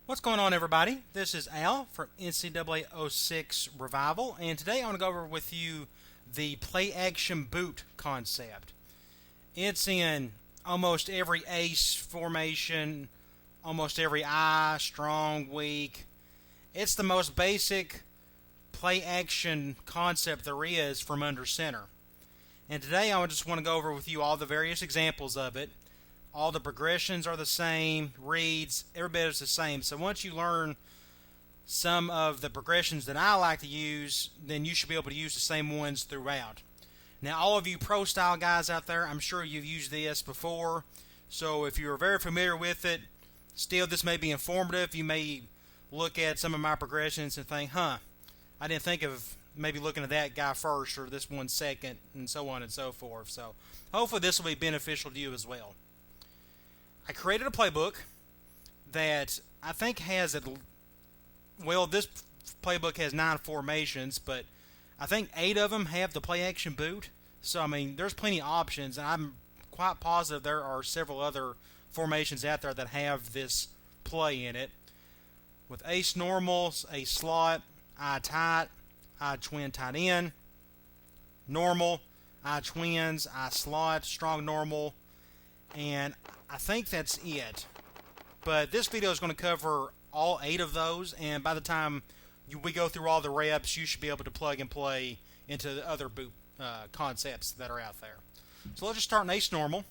What's going on, everybody? This is Al from NCAA 06 Revival, and today I want to go over with you the play action boot concept. It's in almost every ace formation, almost every I, strong, weak. It's the most basic play action concept there is from under center. And today I just want to go over with you all the various examples of it. All the progressions are the same, reads, every bit is the same. So once you learn some of the progressions that I like to use, then you should be able to use the same ones throughout. Now, all of you pro style guys out there, I'm sure you've used this before. So if you're very familiar with it, still this may be informative. You may look at some of my progressions and think, I didn't think of maybe looking at that guy first or this one second, and so on and so forth. So hopefully this will be beneficial to you as well. I created a playbook that I think has this playbook has 9 formations, but I think 8 of them have the play action boot. So I mean, there's plenty of options, and I'm quite positive there are several other formations out there that have this play in it. With ace normals, ace slot, I tight, I twin tight end, normal, I twins, I slot, strong normal, and I think that's it. But this video is going to cover all 8 of those, and by the time we go through all the reps, you should be able to plug and play into the other boot concepts that are out there. So let's just start in ace normal.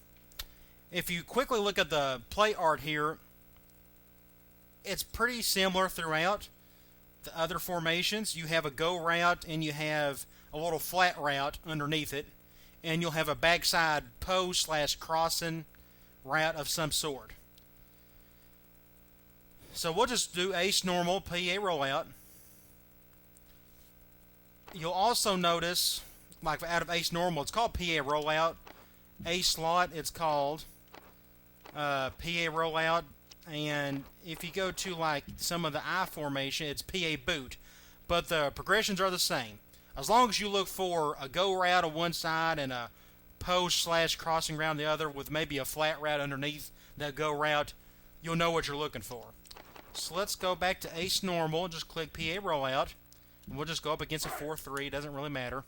If you quickly look at the play art here, it's pretty similar throughout the other formations. You have a go route and you have a little flat route underneath it, and you'll have a backside post / crossing route of some sort. So we'll just do ace normal, PA rollout. You'll also notice, like out of ace normal, it's called PA rollout. Ace slot, it's called PA rollout. And if you go to like some of the I formation, it's PA boot. But the progressions are the same. As long as you look for a go route on one side and a post / crossing route on the other with maybe a flat route underneath that go route, you'll know what you're looking for. So let's go back to ace normal, just click PA rollout, and we'll just go up against a 4-3, doesn't really matter.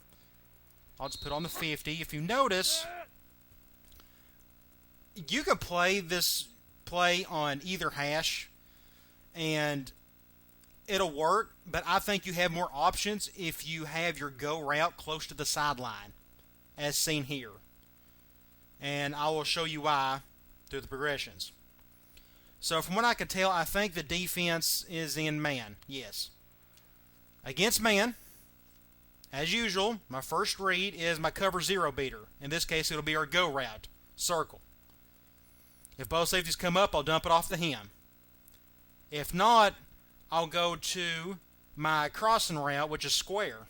I'll just put on the 50. If you notice, you can play this play on either hash and it'll work, but I think you have more options if you have your go route close to the sideline, as seen here. And I will show you why through the progressions. So from what I can tell, I think the defense is in man. Yes. Against man, as usual, my first read is my cover 0 beater. In this case, it'll be our go route, circle. If both safeties come up, I'll dump it off to him. If not, I'll go to my crossing route, which is square.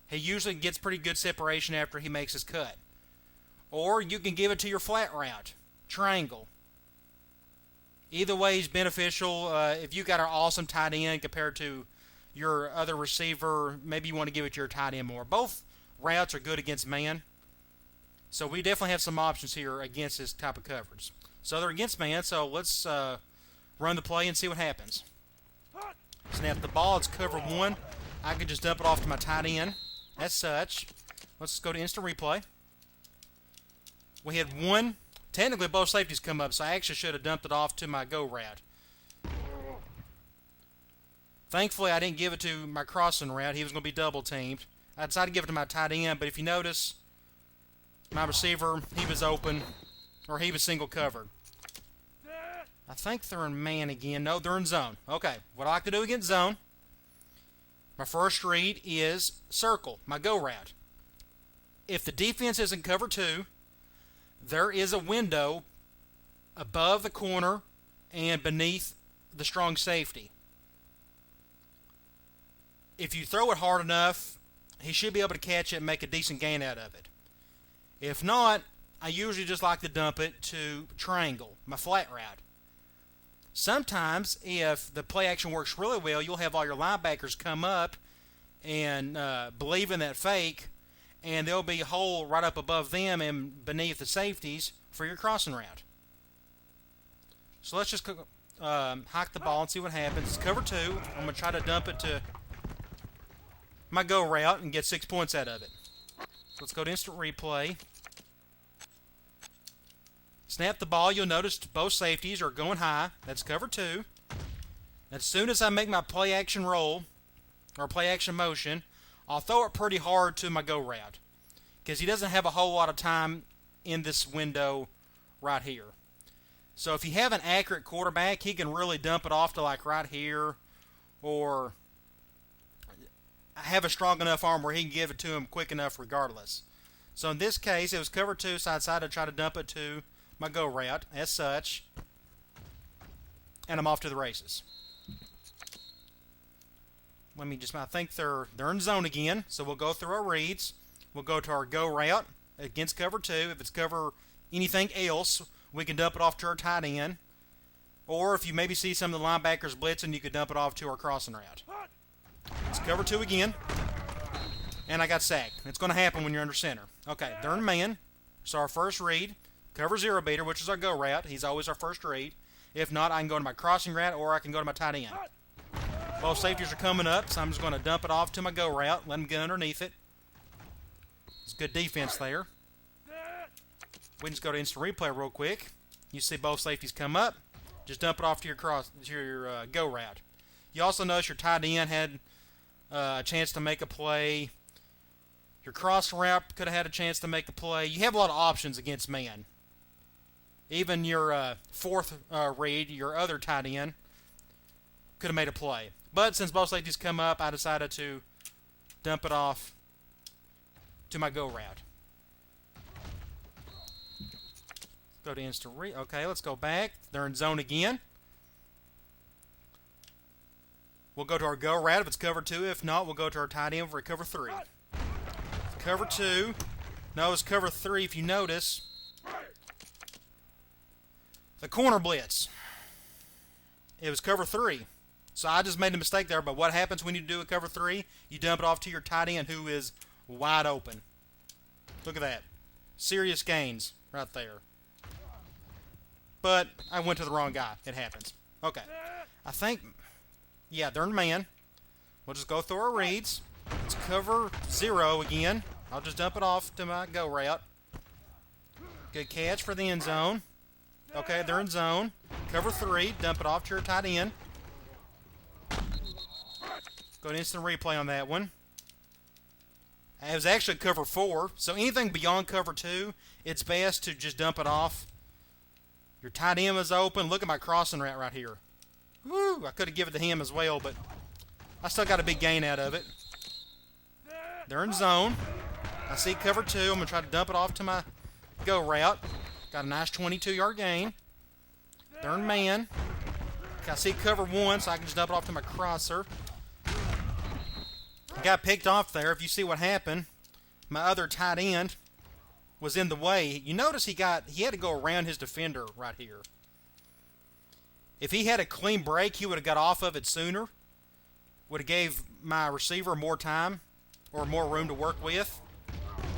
He usually gets pretty good separation after he makes his cut. Or you can give it to your flat route, triangle. Either way is beneficial. If you got an awesome tight end compared to your other receiver, maybe you want to give it to your tight end more. Both routes are good against man. So we definitely have some options here against this type of coverage. So they're against man, so let's run the play and see what happens. Snap the ball, it's cover 1. I can just dump it off to my tight end as such. Let's go to instant replay. We had one. Technically, both safeties come up, so I actually should have dumped it off to my go route. Thankfully, I didn't give it to my crossing route. He was going to be double teamed. I decided to give it to my tight end, but if you notice, my receiver, he was open, or he was single covered. I think they're in man again. No, they're in zone. Okay, what I like to do against zone, my first read is circle, my go route. If the defense is in cover 2, there is a window above the corner and beneath the strong safety. If you throw it hard enough, he should be able to catch it and make a decent gain out of it. If not, I usually just like to dump it to triangle, my flat route. Sometimes, if the play action works really well, you'll have all your linebackers come up and believe in that fake, and there'll be a hole right up above them and beneath the safeties for your crossing route. So let's just hike the ball and see what happens. It's cover 2. I'm going to try to dump it to my go route and get 6 points out of it. So let's go to instant replay. Snap the ball. You'll notice both safeties are going high. That's cover 2. As soon as I make my play action roll, or play action motion, I'll throw it pretty hard to my go route, because he doesn't have a whole lot of time in this window right here. So if you have an accurate quarterback, he can really dump it off to like right here, or have a strong enough arm where he can give it to him quick enough regardless. So in this case, it was cover 2, so I decided to try to dump it to my go route as such, and I'm off to the races. I think they're in zone again, so we'll go through our reads. We'll go to our go route against cover 2. If it's cover anything else, we can dump it off to our tight end. Or if you maybe see some of the linebackers blitzing, you could dump it off to our crossing route. It's cover 2 again. And I got sacked. It's going to happen when you're under center. Okay, they're in man. So our first read, cover 0 beater, which is our go route. He's always our first read. If not, I can go to my crossing route or I can go to my tight end. Both safeties are coming up, so I'm just going to dump it off to my go route, let him get underneath it. It's good defense there. We can just go to instant replay real quick. You see both safeties come up. Just dump it off to your go route. You also notice your tight end had a chance to make a play. Your cross route could have had a chance to make a play. You have a lot of options against man. Even your fourth read, your other tight end, could have made a play. But since both safeties come up, I decided to dump it off to my go route. Go to instant read. Okay, let's go back. They're in zone again. We'll go to our go route if it's cover 2. If not, we'll go to our tight end for a cover 3. Cover 2. No, it's cover 3 if you notice. The corner blitz. It was cover 3. So I just made a mistake there, but what happens when you do a cover 3? You dump it off to your tight end who is wide open. Look at that. Serious gains right there. But I went to the wrong guy. It happens. Okay. I think, yeah, they're in man. We'll just go through our reads. It's cover 0 again. I'll just dump it off to my go route. Good catch for the end zone. Okay, they're in zone. Cover 3. Dump it off to your tight end. Go to instant replay on that one. It was actually cover 4, so anything beyond cover 2, it's best to just dump it off. Your tight end was open. Look at my crossing route right here. Woo! I could have given it to him as well, but I still got a big gain out of it. They're in zone. I see cover 2. I'm going to try to dump it off to my go route. Got a nice 22-yard gain. They're in man. I see cover 1, so I can just dump it off to my crosser. Got picked off there. If you see what happened, my other tight end was in the way. You notice he had to go around his defender right here. If he had a clean break, he would have got off of it sooner. Would have gave my receiver more time or more room to work with.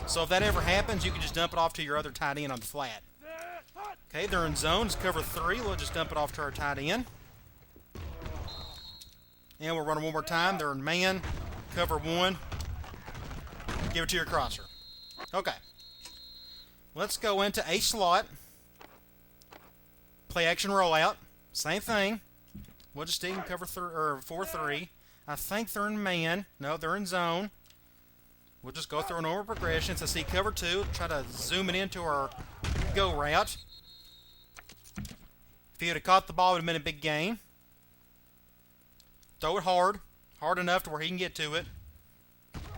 So if that ever happens, you can just dump it off to your other tight end on the flat. Okay, they're in zone. It's cover 3. We'll just dump it off to our tight end. And we'll run it one more time. They're in man. Cover 1. Give it to your crosser. Okay. Let's go into a slot. Play action rollout. Same thing. We'll just stick in cover 4-3. I think they're in man. No, they're in zone. We'll just go through a normal progression. So see cover 2. Try to zoom it into our go route. If he would have caught the ball, it would have been a big gain. Throw it hard. Hard enough to where he can get to it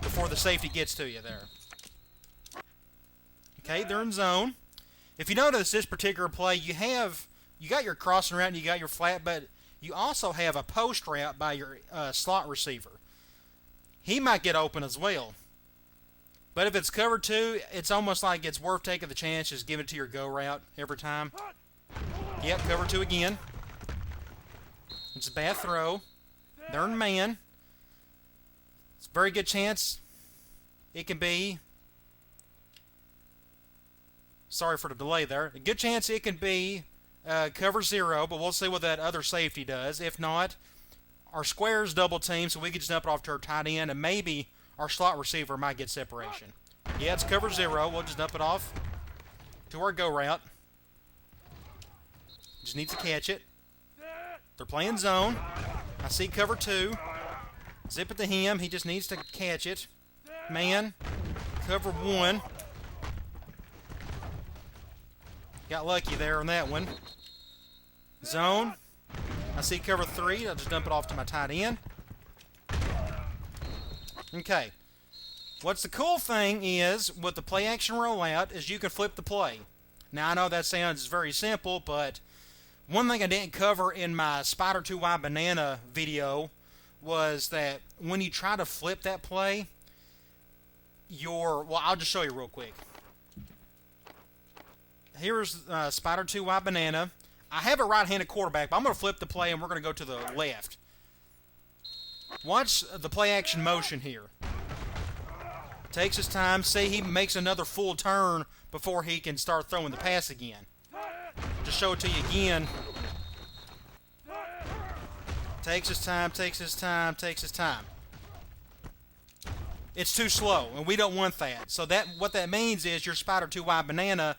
before the safety gets to you there. Okay, they're in zone. If you notice this particular play, you got your crossing route and you got your flat, but you also have a post route by your slot receiver. He might get open as well. But if it's cover 2, it's almost like it's worth taking the chance. Just give it to your go route every time. Yep, cover 2 again. It's a bad throw. They're in man. It's a very good chance it can be. Sorry for the delay there. A good chance it can be cover zero, but we'll see what that other safety does. If not, our square's double team, so we can just dump it off to our tight end, and maybe our slot receiver might get separation. Yeah, it's cover zero. We'll just dump it off to our go route. Just needs to catch it. They're playing zone. I see cover two. Zip it to him. He just needs to catch it. Man, cover one. Got lucky there on that one. Zone. I see cover three. I'll just dump it off to my tight end. Okay. What's the cool thing is, with the play action rollout, is you can flip the play. Now, I know that sounds very simple, but one thing I didn't cover in my Spider 2Y Banana video was that when you try to flip that play, well, I'll just show you real quick. Here's Spider 2Y Banana. I have a right-handed quarterback, but I'm going to flip the play, and we're going to go to the left. Watch the play action motion here. Takes his time. See, he makes another full turn before he can start throwing the pass again. Just show it to you again. Takes his time, takes his time, takes his time. It's too slow, and we don't want that. So what that means is your Spider 2Y Banana,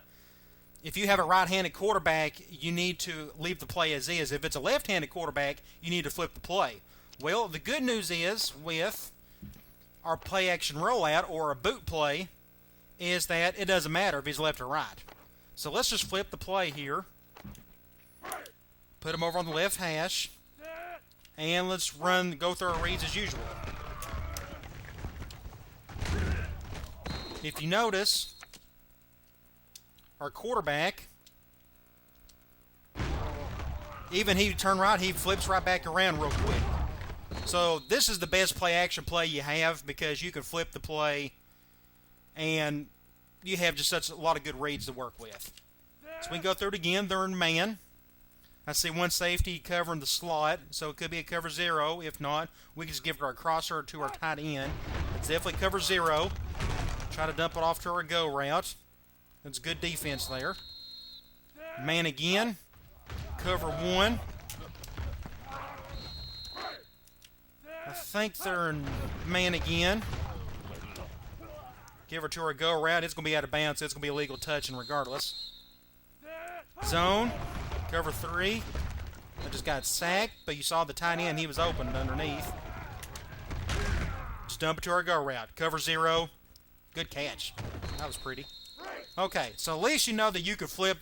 if you have a right-handed quarterback, you need to leave the play as is. If it's a left-handed quarterback, you need to flip the play. Well, the good news is with our play-action rollout or a boot play is that it doesn't matter if he's left or right. So let's just flip the play here. Put him over on the left hash. And let's go through our reads as usual. If you notice, our quarterback, even he turn right, he flips right back around real quick. So this is the best play action play you have because you can flip the play and you have just such a lot of good reads to work with. So we can go through it again. They're in man. I see one safety covering the slot, so it could be a cover zero. If not, we can just give our crosser to our tight end. It's definitely cover zero. Try to dump it off to our go route. That's good defense there. Man again. Cover one. I think they're in man again. Give her to our go route. It's going to be out of bounds, so it's going to be a legal touching regardless. Zone. Cover three. I just got sacked, but you saw the tight end. He was open underneath. Just dump it to our go route. Cover zero. Good catch. That was pretty. Okay, so at least you know that you could flip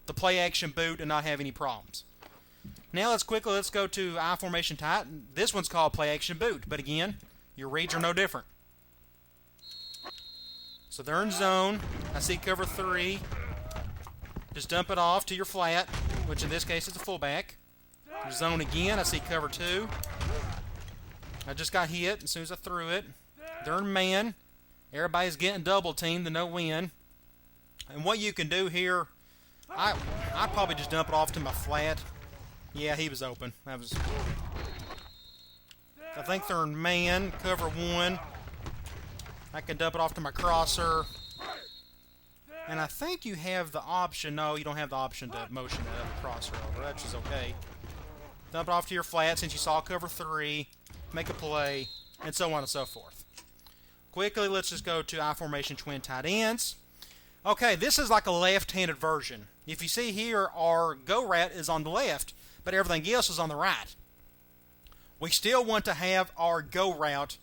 the play action boot and not have any problems. Now let's go to I formation tight. This one's called play action boot, but again, your reads are no different. So they're in zone. I see cover three. Just dump it off to your flat, which in this case is a fullback. Zone again. I see cover two. I just got hit as soon as I threw it. They're in man. Everybody's getting double teamed to no win. And what you can do here, I'd probably just dump it off to my flat. Yeah, he was open. I think they're in man. Cover one. I can dump it off to my crosser. And I think you have the option. No, you don't have the option to motion the crosser over. That's just okay. Dump it off to your flat since you saw cover three. Make a play. And so on and so forth. Quickly, let's just go to I formation twin tight ends. Okay, this is like a left-handed version. If you see here, our go route is on the left, but everything else is on the right. We still want to have our go route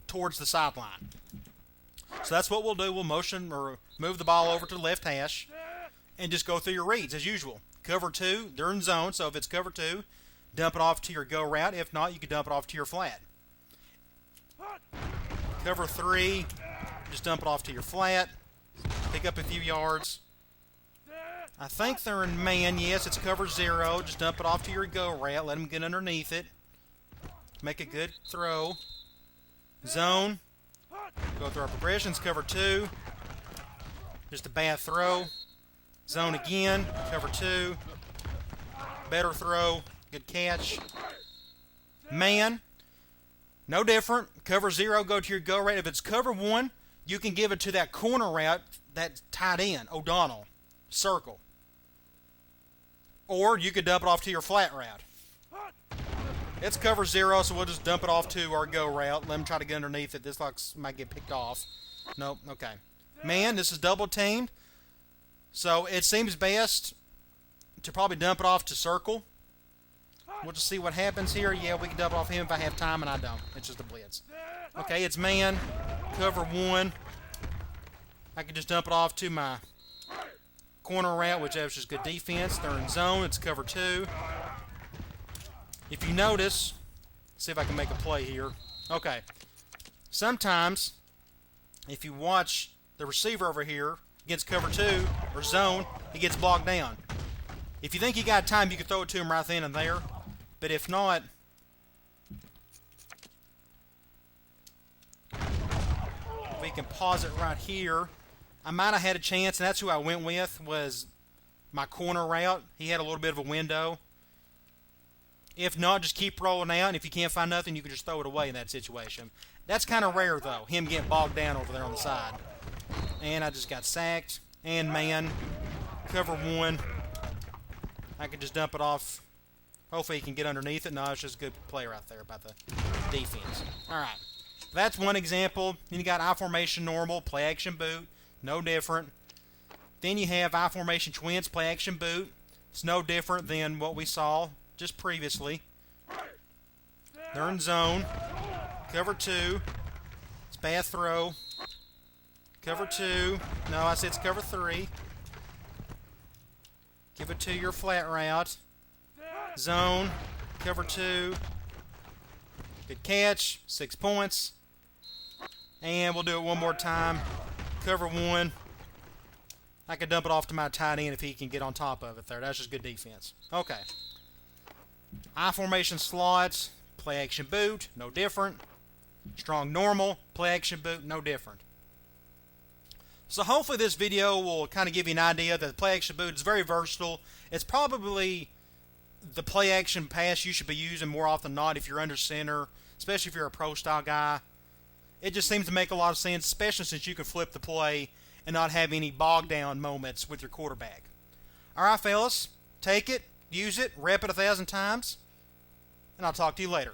towards the sideline. So that's what we'll do. We'll motion or move the ball over to the left hash and just go through your reads as usual. Cover two, they're in zone, so if it's cover two, dump it off to your go route. If not, you can dump it off to your flat. Cover three, just dump it off to your flat. Pick up a few yards. I think they're in man. Yes, it's cover zero. Just dump it off to your go route. Let them get underneath it. Make a good throw. Zone. Go through our progressions. Cover two. Just a bad throw. Zone again. Cover two. Better throw. Good catch. Man. No different. Cover zero. Go to your go route. If it's cover one, you can give it to that corner route, that tight end, O'Donnell. Circle. Or you could dump it off to your flat route. It's cover 0, so we'll just dump it off to our go route. Let him try to get underneath it. This might get picked off. Nope, okay. Man, this is double teamed. So it seems best to probably dump it off to circle. We'll just see what happens here. Yeah, we can dump it off him if I have time, and I don't. It's just a blitz. Okay, it's man. Cover 1. I can just dump it off to my corner route, which is just good defense. They're in zone. It's cover 2. If you notice, see if I can make a play here. Okay. Sometimes, if you watch the receiver over here against cover 2 or zone, he gets blocked down. If you think you got time, you can throw it to him right then and there. But if not, we can pause it right here. I might have had a chance, and that's who I went with, was my corner route. He had a little bit of a window. If not, just keep rolling out, and if you can't find nothing, you can just throw it away in that situation. That's kind of rare, though, him getting bogged down over there on the side. And I just got sacked. And man, cover 1. I can just dump it off. Hopefully he can get underneath it. No, it's just a good play right there by the defense. Alright. That's one example. Then you got I formation normal, play action boot. No different. Then you have I formation twins, play action boot. It's no different than what we saw just previously. They're in zone. Cover 2. It's bad throw. Cover 2. No, I said it's cover 3. Give it to your flat route. Zone. Cover 2. Good catch. 6 points. And we'll do it one more time. Cover 1. I could dump it off to my tight end if he can get on top of it there. That's just good defense. Okay. I formation slots. Play action boot. No different. Strong normal. Play action boot. No different. So hopefully this video will kind of give you an idea that the play action boot is very versatile. It's probably the play action pass you should be using more often than not if you're under center, especially if you're a pro style guy. It just seems to make a lot of sense, especially since you can flip the play and not have any bogged down moments with your quarterback. Alright fellas, take it, use it, rep it 1,000 times, and I'll talk to you later.